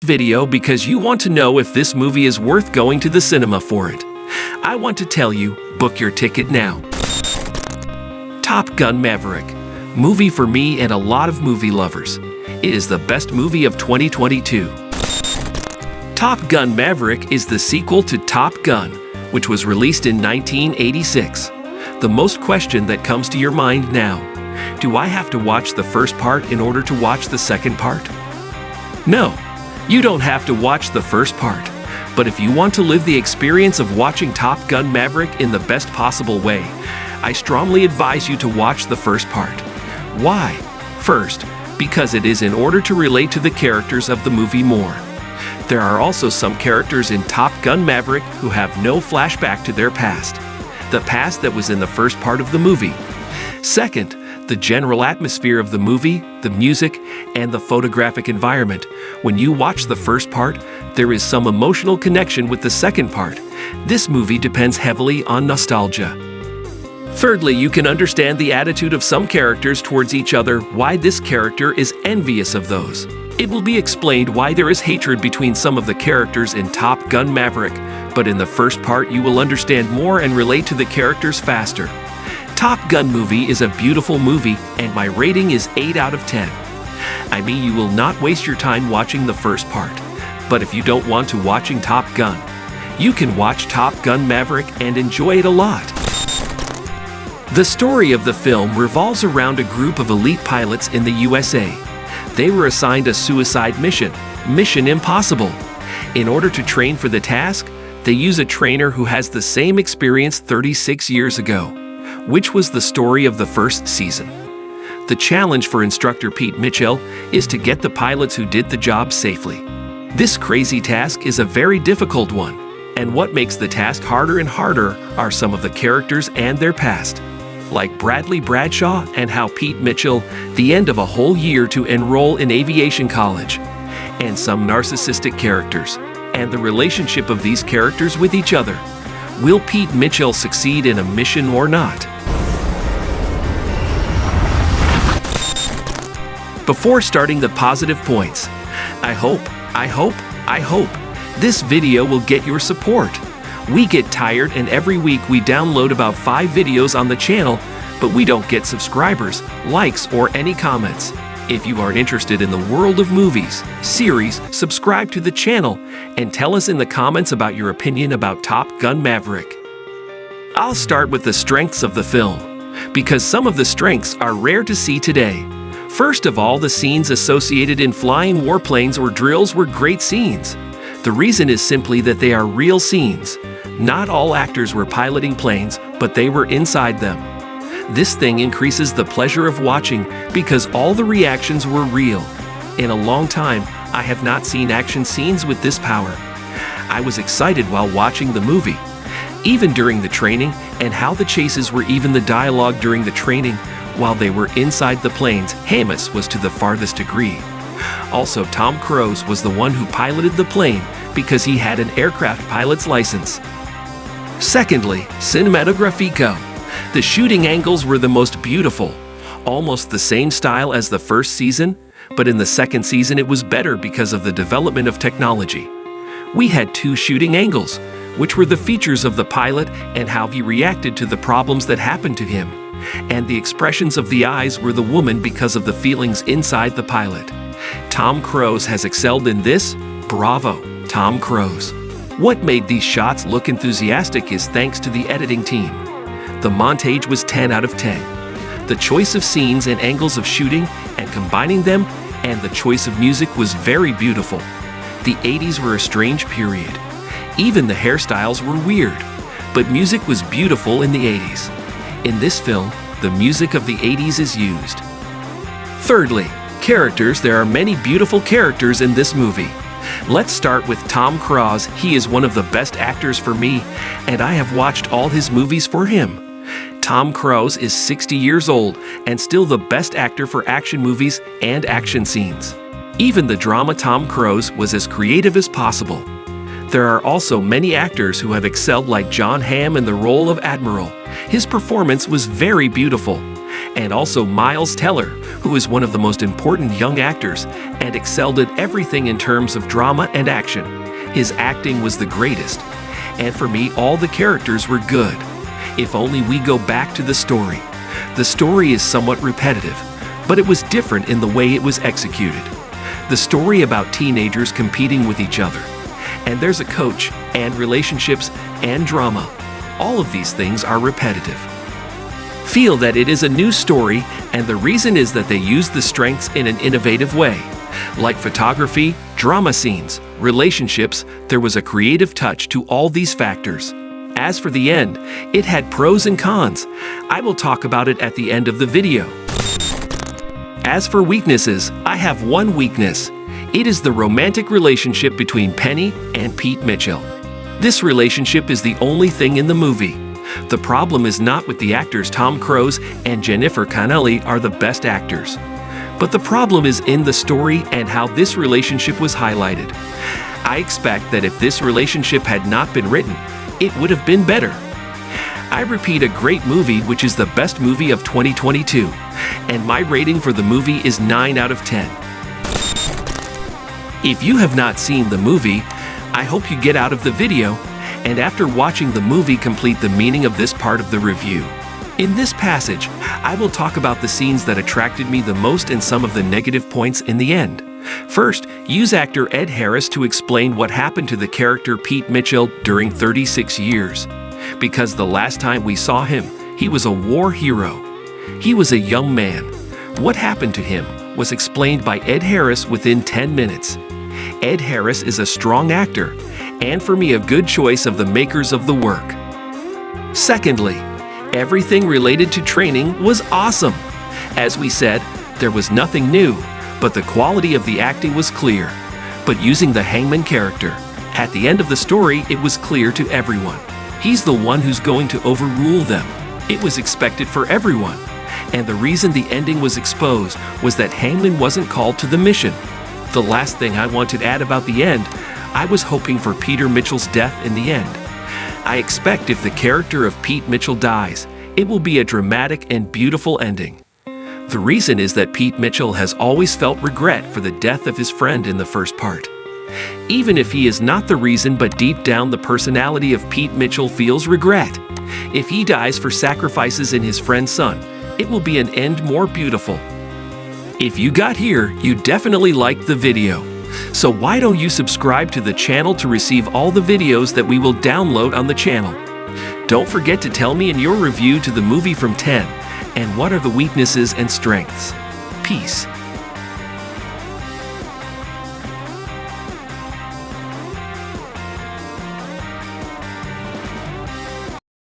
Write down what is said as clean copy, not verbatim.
Video because you want to know if this movie is worth going to the cinema for it. I want to tell you, book your ticket now. Top Gun Maverick. Movie for me and a lot of movie lovers. It is the best movie of 2022. Top Gun Maverick is the sequel to Top Gun, which was released in 1986. The most question that comes to your mind now: do I have to watch the first part in order to watch the second part? No, you don't have to watch the first part. But if you want to live the experience of watching Top Gun Maverick in the best possible way, I strongly advise you to watch the first part. Why? First, because it is in order to relate to the characters of the movie more. There are also some characters in Top Gun Maverick who have no flashback to their past, the past that was in the first part of the movie. Second, the general atmosphere of the movie, the music, and the photographic environment. When you watch the first part, there is some emotional connection with the second part. This movie depends heavily on nostalgia. Thirdly, you can understand the attitude of some characters towards each other, why this character is envious of those. It will be explained why there is hatred between some of the characters in Top Gun Maverick, but in the first part you will understand more and relate to the characters faster. Top Gun movie is a beautiful movie, and my rating is 8 out of 10. I mean, you will not waste your time watching the first part. But if you don't want to watching Top Gun, you can watch Top Gun Maverick and enjoy it a lot. The story of the film revolves around a group of elite pilots in the USA. They were assigned a suicide mission, Mission Impossible. In order to train for the task, they use a trainer who has the same experience 36 years ago, which was the story of the first season. The challenge for instructor Pete Mitchell is to get the pilots who did the job safely. This crazy task is a very difficult one, and what makes the task harder and harder are some of the characters and their past, like Bradley Bradshaw and how Pete Mitchell, the end of a whole year to enroll in aviation college, and some narcissistic characters, and the relationship of these characters with each other. Will Pete Mitchell succeed in a mission or not? Before starting the positive points, I hope this video will get your support. We get tired and every week we download about 5 videos on the channel, but we don't get subscribers, likes, or any comments. If you are interested in the world of movies, series, subscribe to the channel and tell us in the comments about your opinion about Top Gun Maverick. I'll start with the strengths of the film, because some of the strengths are rare to see today. First of all, the scenes associated in flying warplanes or drills were great scenes. The reason is simply that they are real scenes. Not all actors were piloting planes, but they were inside them. This thing increases the pleasure of watching because all the reactions were real. In a long time, I have not seen action scenes with this power. I was excited while watching the movie, even during the training, and how the chases were even the dialogue during the training. While they were inside the planes, Hamas was to the farthest degree. Also, Tom Cruise was the one who piloted the plane because he had an aircraft pilot's license. Secondly, cinematographico. The shooting angles were the most beautiful, almost the same style as the first season, but in the second season it was better because of the development of technology. We had 2 shooting angles, which were the features of the pilot and how he reacted to the problems that happened to him. And the expressions of the eyes were the woman because of the feelings inside the pilot. Tom Cruise has excelled in this. Bravo, Tom Cruise. What made these shots look enthusiastic is thanks to the editing team. The montage was 10 out of 10. The choice of scenes and angles of shooting and combining them, and the choice of music was very beautiful. The 80s were a strange period. Even the hairstyles were weird, but music was beautiful in the 80s. In this film, the music of the 80s is used. Thirdly, characters. There are many beautiful characters in this movie. Let's start with Tom Cruise. He is one of the best actors for me, and I have watched all his movies for him. Tom Cruise is 60 years old and still the best actor for action movies and action scenes. Even the drama Tom Cruise was as creative as possible. There are also many actors who have excelled, like John Hamm in the role of Admiral. His performance was very beautiful. And also Miles Teller, who is one of the most important young actors and excelled at everything in terms of drama and action. His acting was the greatest. And for me, all the characters were good. If only we go back to the story. The story is somewhat repetitive, but it was different in the way it was executed. The story about teenagers competing with each other. And there's a coach, and relationships, and drama. All of these things are repetitive. Feel that it is a new story, and the reason is that they use the strengths in an innovative way. Like photography, drama scenes, relationships, there was a creative touch to all these factors. As for the end, it had pros and cons. I will talk about it at the end of the video. As for weaknesses, I have one weakness. It is the romantic relationship between Penny and Pete Mitchell. This relationship is the only thing in the movie. The problem is not with the actors. Tom Cruise and Jennifer Connelly are the best actors. But the problem is in the story and how this relationship was highlighted. I expect that if this relationship had not been written, it would have been better. I repeat, a great movie, which is the best movie of 2022, and my rating for the movie is 9 out of 10. If you have not seen the movie, I hope you get out of the video, and after watching the movie, complete the meaning of this part of the review. In this passage, I will talk about the scenes that attracted me the most and some of the negative points in the end. First, use actor Ed Harris to explain what happened to the character Pete Mitchell during 36 years. Because the last time we saw him, he was a war hero. He was a young man. What happened to him was explained by Ed Harris within 10 minutes. Ed Harris is a strong actor, and for me a good choice of the makers of the work. Secondly, everything related to training was awesome. As we said, there was nothing new, but the quality of the acting was clear. But using the hangman character, at the end of the story it was clear to everyone. He's the one who's going to overrule them. It was expected for everyone. And the reason the ending was exposed was that Hangman wasn't called to the mission. The last thing I want to add about the end, I was hoping for Peter Mitchell's death in the end. I expect if the character of Pete Mitchell dies, it will be a dramatic and beautiful ending. The reason is that Pete Mitchell has always felt regret for the death of his friend in the first part. Even if he is not the reason, but deep down the personality of Pete Mitchell feels regret. If he dies for sacrifices in his friend's son, it will be an end more beautiful. If you got here, you definitely liked the video. So why don't you subscribe to the channel to receive all the videos that we will download on the channel? Don't forget to tell me in your review to the movie from 10, and what are the weaknesses and strengths. Peace.